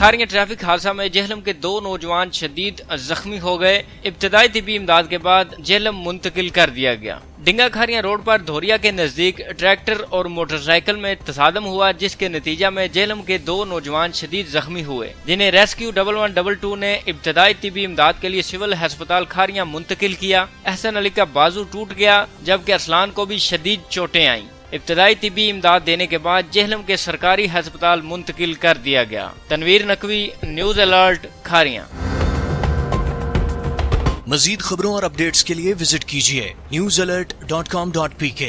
Khariyan traffic हादसा में जेहलम के 2 नौजवान शदीद जख्मी हो गए। इब्तदाई तिब्बी इमदाद के बाद जेहलम मुंतकिल कर दिया गया। डिंगा खारियां रोड पर धोरिया के नजदीक ट्रैक्टर और मोटरसाइकिल में तसादम हुआ, जिसके नतीजा में जेहलम के 2 नौजवान शदीद जख्मी हुए, जिन्हें रेस्क्यू 1112 ने इब्तदाई तिब्बी इमदाद के लिए सिविल अस्पताल खारियां मुंतकिल किया। एहसन अली का बाजू टूट गया, जबकि अरसलान को भी शदीद चोटें आईं। इब्तदाई तिब्बी इमदाद देने के बाद जेहलम के सरकारी अस्पताल मुंतकिल कर दिया गया। Tanveer Naqvi, news alert, Khariyan. मजीद खबरों और अपडेट्स के लिए विजिट कीजिए newsalert.com.pk।